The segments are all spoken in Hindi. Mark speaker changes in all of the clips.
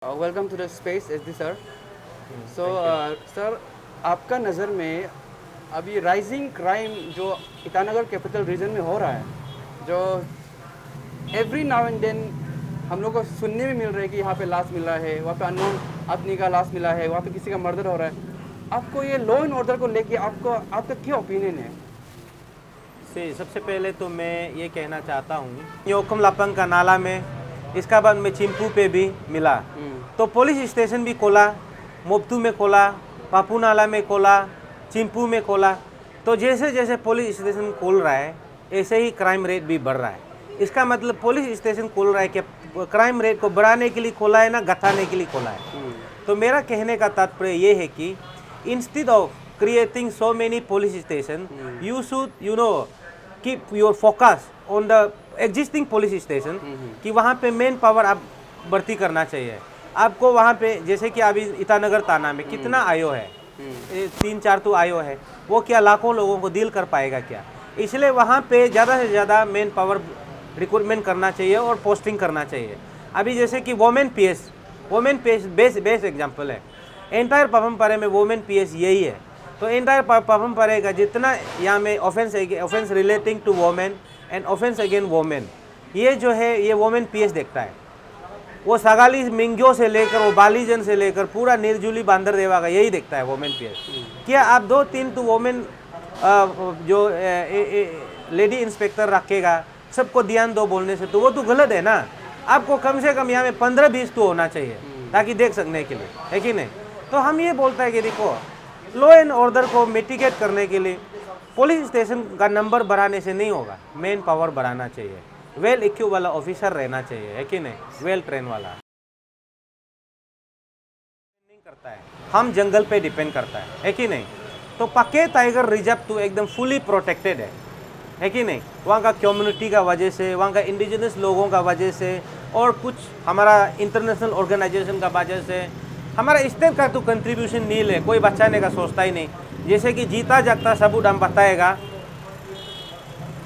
Speaker 1: Welcome to the space S D sir. So sir, आपका नज़र में अभी राइजिंग क्राइम जो ईटानगर कैपिटल रीजन में हो रहा है, जो एवरी नाउ एंड देन हम लोग को सुनने में मिल रहा है कि यहाँ पे लाश मिला है, वहाँ पे अननोन आदमी का लाश मिला है, वहाँ पे किसी का मर्डर हो रहा है। आपको ये लॉ एंड ऑर्डर को लेके आपका क्या ओपिनियन है?
Speaker 2: से सबसे पहले तो मैं ये कहना चाहता हूँ योकम लापंग का नाला में, इसका बाद में चिंपू पे भी मिला। तो पुलिस स्टेशन भी खोला, मोप्तू में खोला, पापू नाला में खोला, चिंपू में खोला। तो जैसे जैसे पुलिस स्टेशन खोल रहा है ऐसे ही क्राइम रेट भी बढ़ रहा है। इसका मतलब पुलिस स्टेशन खोल रहा है कि क्राइम रेट को बढ़ाने के लिए खोला है ना घटाने के लिए खोला है। तो मेरा कहने का तात्पर्य ये है कि instead of creating so many police station, you should keep your focus on the existing police station कि वहाँ पे मेन पावर आप भर्ती करना चाहिए। आपको वहाँ पे जैसे कि अभी ईटानगर थाना में कितना आयो है, 3-4 तो आयो है, वो क्या लाखों लोगों को डील कर पाएगा क्या? इसलिए वहाँ पे ज़्यादा से ज़्यादा मेन पावर रिक्रूटमेंट करना चाहिए और पोस्टिंग करना चाहिए। अभी जैसे कि वोमेन पीएस बेस्ट एग्जाम्पल है। एंटायर पवनपारे में वोमेन पीएस यही है। तो एंटायर पवनपारे का जितना यहाँ में offence relating to women and offence again women, ये जो है ये वोमेन पीएस देखता है। वो सगाली मिंग्यो से लेकर वो बालीजन से लेकर पूरा निर्जुली बांदर देवा का यही देखता है वोमेन पीएस। क्या आप 2-3 तो वोमेन जो लेडी इंस्पेक्टर रखेगा, सबको ध्यान दो बोलने से, तो वो तो गलत है ना। आपको कम से कम यहाँ में 15-20 तो होना चाहिए ताकि देख सकने के लिए, है कि नहीं? तो हम ये बोलता है कि देखो, लॉ एंड ऑर्डर को मिटिगेट करने के लिए पुलिस स्टेशन का नंबर बढ़ाने से नहीं होगा, मेन पावर बढ़ाना चाहिए। वेल इक्विप वाला ऑफिसर रहना चाहिए, है कि नहीं? वेल ट्रेन वाला नहीं करता है, हम जंगल पे डिपेंड करता है कि नहीं? तो पक्के टाइगर रिजर्व तो एकदम फुली प्रोटेक्टेड है कि नहीं? वहाँ का कम्युनिटी का वजह से, वहाँ का इंडिजिनस लोगों का वजह से, और कुछ हमारा इंटरनेशनल ऑर्गेनाइजेशन का वजह से हमारा स्टेट का तो कंट्रीब्यूशन नील है, कोई बचाने का सोचता ही नहीं। जैसे कि जीता जागता सबूत हम बताएगा,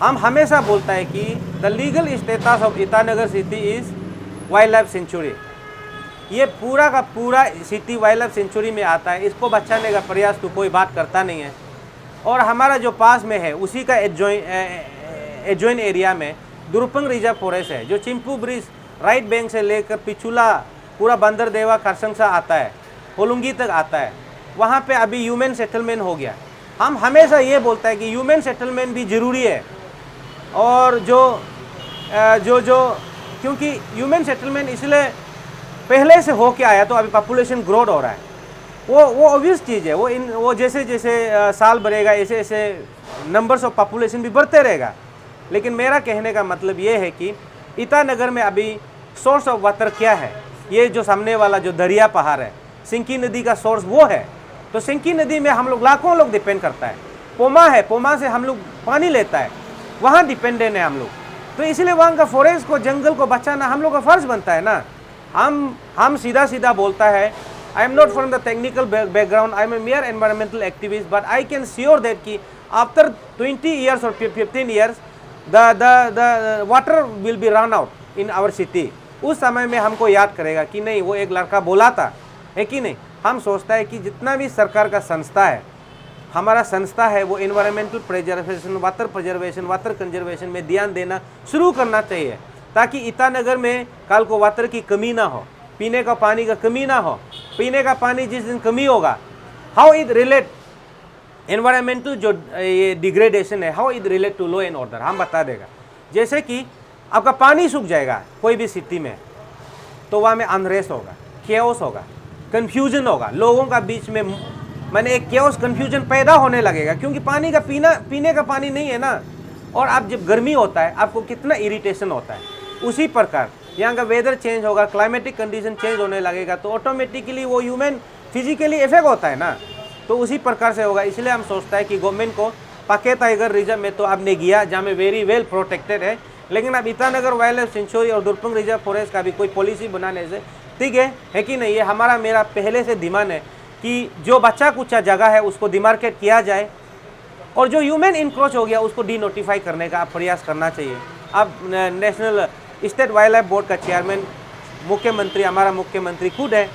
Speaker 2: हम हमेशा बोलता है कि the legal status of Itanagar city is wild life sanctuary. ये पूरा का पूरा सिटी वाइल्ड लाइफ सेंचुरी में आता है। इसको बचाने का प्रयास तो कोई बात करता नहीं है। और हमारा जो पास में है उसी का एडजॉइन एरिया में दुर्पंग रिजर्व फॉरेस्ट है, जो चिंपू ब्रिज राइट बैंक से लेकर पिछुला पूरा बंदर देवा खरसंगसा आता है, होलुंगी तक आता है। वहाँ पे अभी ह्यूमन सेटलमेंट हो गया। हम हमेशा ये बोलता है कि ह्यूमन सेटलमेंट भी ज़रूरी है। और क्योंकि ह्यूमन सेटलमेंट इसलिए पहले से हो के आया, तो अभी पॉपुलेशन ग्रोथ हो रहा है। वो ऑब्वियस चीज़ है। वो जैसे जैसे साल बढ़ेगा ऐसे ऐसे नंबर्स ऑफ पॉपुलेशन भी बढ़ते रहेगा। लेकिन मेरा कहने का मतलब ये है कि ईटानगर में अभी सोर्स ऑफ वाटर क्या है? ये जो सामने वाला जो दरिया पहाड़ है, सिंकी नदी का सोर्स वो है। तो सिंकी नदी में हम लोग लाखों लोग डिपेंड करता है। पोमा है, पोमा से हम लोग पानी लेता है, वहाँ डिपेंडेंट है हम लोग। तो इसलिए वहाँ का फॉरेस्ट को, जंगल को बचाना हम लोग का फर्ज बनता है ना। हम सीधा सीधा बोलता है, I am not from the technical background, I am a mayor environmental activist, but I can sure that कि आफ्टर 20 ईयर्स और 15 years the water will be run out in our city. उस समय में हमको याद करेगा कि नहीं, वो एक लड़का बोला था, है कि नहीं? हम सोचता है कि जितना भी सरकार का संस्था है, हमारा संस्था है, वो environmental preservation, water preservation, water conservation में ध्यान देना शुरू करना चाहिए, ताकि ईटानगर में कल को वाटर की कमी ना हो, पीने का पानी का कमी ना हो। पीने का पानी जिस दिन कमी होगा, हाउ इट रिलेट एनवायरमेंटल जो ये डिग्रेडेशन है, how it relate to law and order, हम बता देगा। जैसे कि आपका पानी सूख जाएगा कोई भी सिटी में, तो वहाँ में अनरेस्ट होगा, केओस होगा, कन्फ्यूजन होगा लोगों का बीच में। मैंने एक केओस कन्फ्यूजन पैदा होने लगेगा, क्योंकि पानी का पीने का पानी नहीं है ना। और अब जब गर्मी होता है आपको कितना इरिटेशन होता है। उसी प्रकार यहाँ का वेदर चेंज होगा, क्लाइमेटिक कंडीशन चेंज होने लगेगा, तो ऑटोमेटिकली वो ह्यूमन फिजिकली इफेक्ट होता है ना। तो उसी प्रकार से होगा। इसलिए हम सोचता है कि गवर्नमेंट को पके टाइगर रिजर्व में तो आपने गया जहाँ में वेरी वेल प्रोटेक्टेड है, लेकिन अब ईटानगर वाइल्ड लाइफ सेंचुरी और दुर्पंग रिजर्व फॉरेस्ट का भी कोई पॉलिसी बनाने से ठीक है कि नहीं? ये मेरा पहले से डिमांड है कि जो बच्चा कुचा जगह है उसको डिमार्केट किया जाए, और जो ह्यूमन इंक्रोच हो गया उसको डी नोटिफाई करने का प्रयास करना चाहिए। अब national state wild life board का चेयरमैन मुख्यमंत्री, हमारा मुख्यमंत्री खुद है,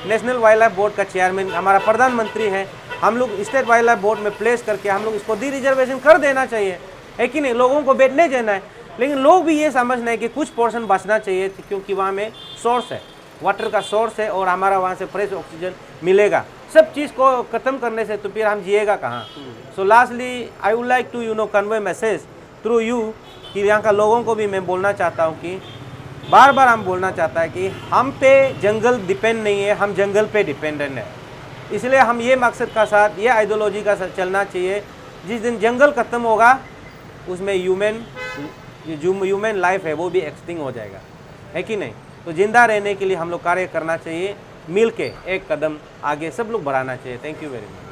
Speaker 2: नेशनल वाइल्ड लाइफ बोर्ड का चेयरमैन हमारा प्रधानमंत्री है, हम लोग स्टेट वाइल्ड लाइफ बोर्ड में प्लेस करके हम लोग इसको डी रिजर्वेशन कर देना चाहिए, है कि नहीं। लोगों को बैठने देना है, लेकिन लोग भी ये समझना है कि कुछ पोर्शन बचना चाहिए, क्योंकि वहाँ में सोर्स है, वाटर का सोर्स है और हमारा वहाँ से फ्रेश ऑक्सीजन मिलेगा। सब चीज़ को ख़त्म करने से तो फिर हम जिएगा कहाँ। So lastly I would like to convey message through you कि यहाँ का लोगों को भी मैं बोलना चाहता हूँ कि बार बार हम बोलना चाहता है कि हम पे जंगल डिपेंड नहीं है, हम जंगल पे डिपेंडेंट है। इसलिए हम ये मकसद का साथ, ये आइडियोलॉजी का साथ चलना चाहिए। जिस दिन जंगल ख़त्म होगा उसमें ह्यूमन लाइफ है वो भी एक्सटिंक्ट हो जाएगा, है कि नहीं। तो ज़िंदा रहने के लिए हम लोग कार्य करना चाहिए, मिल के एक कदम आगे सब लोग बढ़ाना चाहिए। Thank you very much.